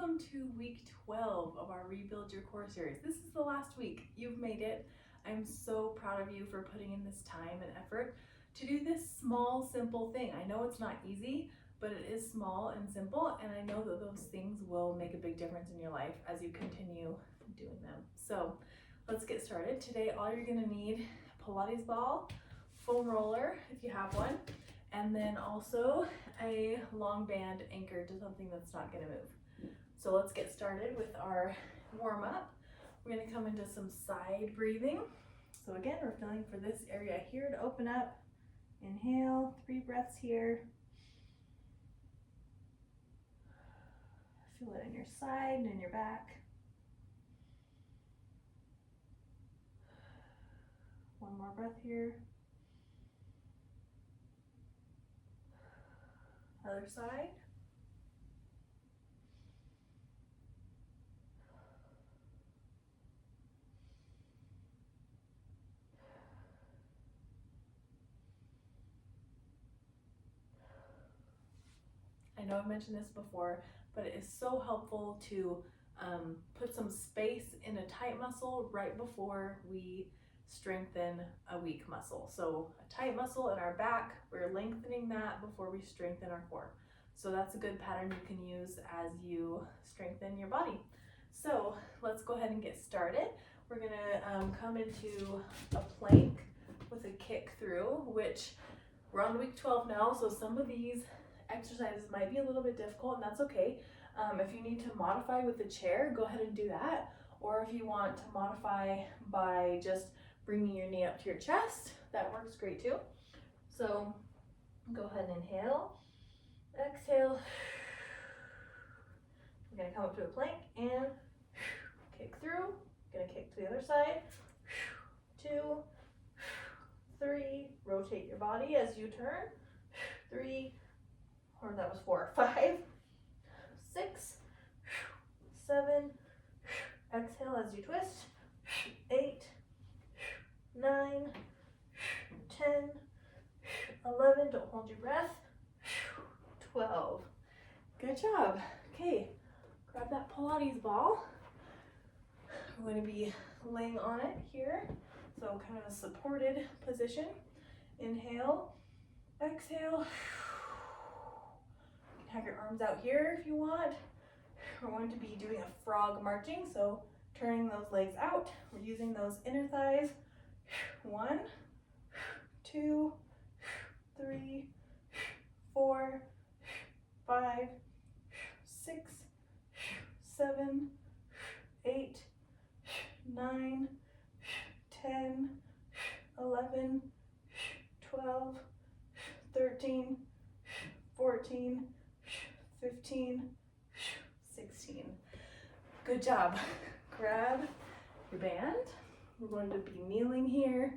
welcome to week 12 of our Rebuild Your Core series. This is the last week. You've made it. I'm so proud of you for putting in this time and effort to do this small, simple thing. I know it's not easy, but it is small and simple, and I know that those things will make a big difference in your life as you continue doing them. So let's get started. Today, all you're gonna need, Pilates ball, foam roller, if you have one, and then also a long band anchored to something that's not gonna move. So let's get started with our warm up. We're gonna come into some side breathing. So again, we're feeling for this area here to open up. Inhale, 3 breaths here. Feel it in your side and in your back. One more breath here. Other side. I know I've mentioned this before, but it is so helpful to put some space in a tight muscle right before we strengthen a weak muscle. So a tight muscle in our back, we're lengthening that before we strengthen our core. So that's a good pattern you can use as you strengthen your body. So let's go ahead and get started. We're gonna come into a plank with a kick through, which we're on week 12 now, so some of these exercises might be a little bit difficult, and that's okay. If you need to modify with the chair, go ahead and do that. Or if you want to modify by just bringing your knee up to your chest, that works great too. So go ahead and inhale, exhale. We're gonna come up to a plank and kick through. Gonna kick to the other side. 2, 3, rotate your body as you turn. 3, or that was 4, 5, 6, 7, exhale as you twist. 8, 9, 10, 11, don't hold your breath. 12. Good job. Okay, grab that Pilates ball. We're going to be laying on it here, so kind of a supported position. Inhale, exhale. You can have your arms out here if you want. We're going to be doing a frog marching, so turning those legs out. We're using those inner thighs. 1, 2, 3, 4, 5, 6, 7, 8, 9, 10, 11, 12, 13, 14, 15, 16. Good job. Grab your band. We're going to be kneeling here,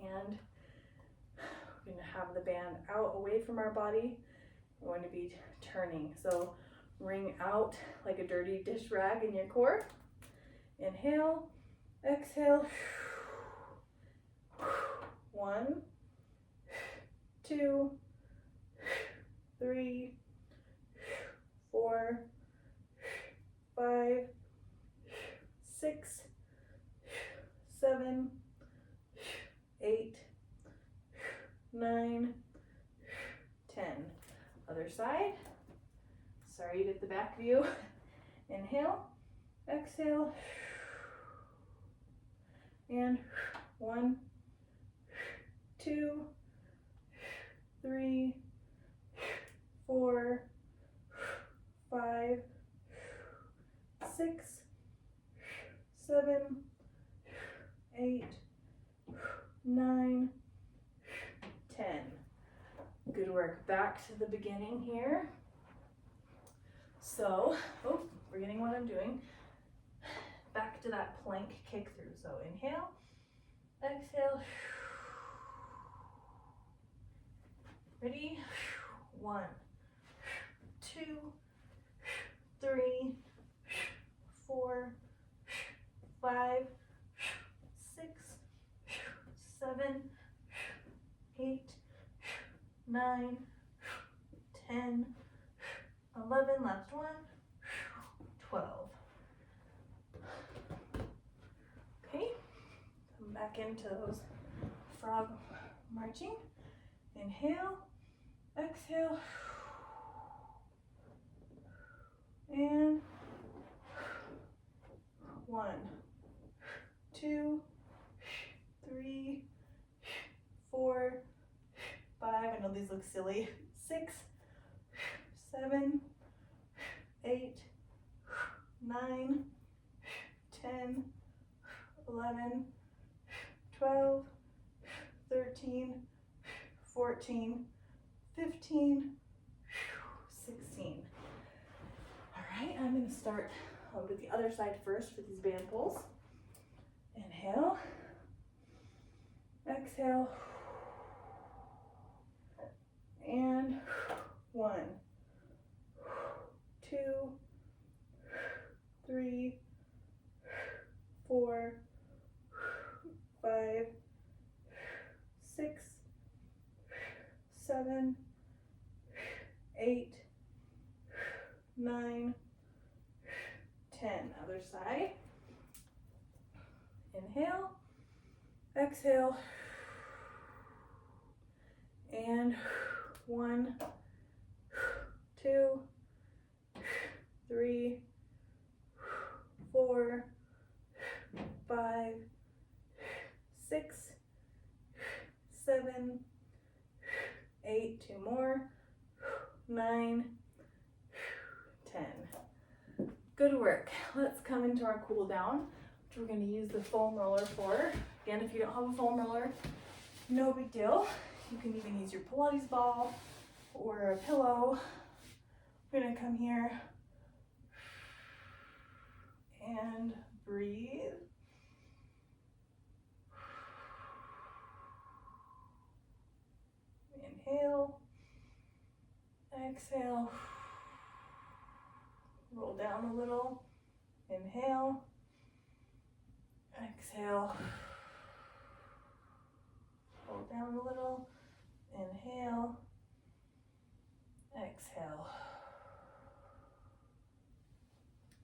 and we're going to have the band out away from our body. We're going to be turning. So wring out like a dirty dish rag in your core. Inhale, exhale. 1, 2, 3, 4, 5, 6, 7, 8, 9, 10. Other side. Sorry, you did the back view. Inhale, exhale, and 1, 2, 3, 4, 5, 6, 7, 8, 9, 10. Good work. Back to the beginning here. So, forgetting what I'm doing. Back to that plank kick through. So inhale, exhale. Ready? 1, 2, 3, 4, 5, 6, 7, 8, 9, 10, 11, last one, 12. Okay, come back into those frog marching. Inhale, exhale, and 1, 2, 3, 4, 5. I know these look silly. 6, 7, 8, 9, 10, 11, 12, 13, 14, 15, 16. All right, I'm going to start with the other side first for these band pulls. Inhale, exhale, and 1, 2, 3, 4, 5, 6, 7, 8, 9, 10. Other side. Inhale, exhale, and 1, 2, 3, 4, 5, 6, 7, 8, 2 more, 9, 10. Good work. Let's come into our cool down, which we're going to use the foam roller for. Again, if you don't have a foam roller, no big deal. You can even use your Pilates ball or a pillow. We're going to come here and breathe. Inhale, exhale, roll down a little, inhale, exhale, roll down a little, inhale, exhale.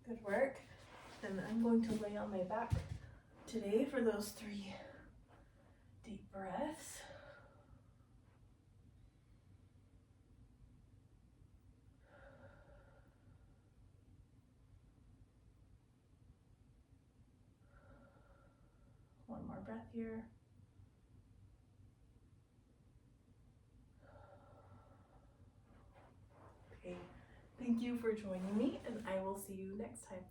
Good work. Then I'm going to lay on my back today for those 3 deep breaths. One more breath here. Okay, thank you for joining me, and I will see you next time.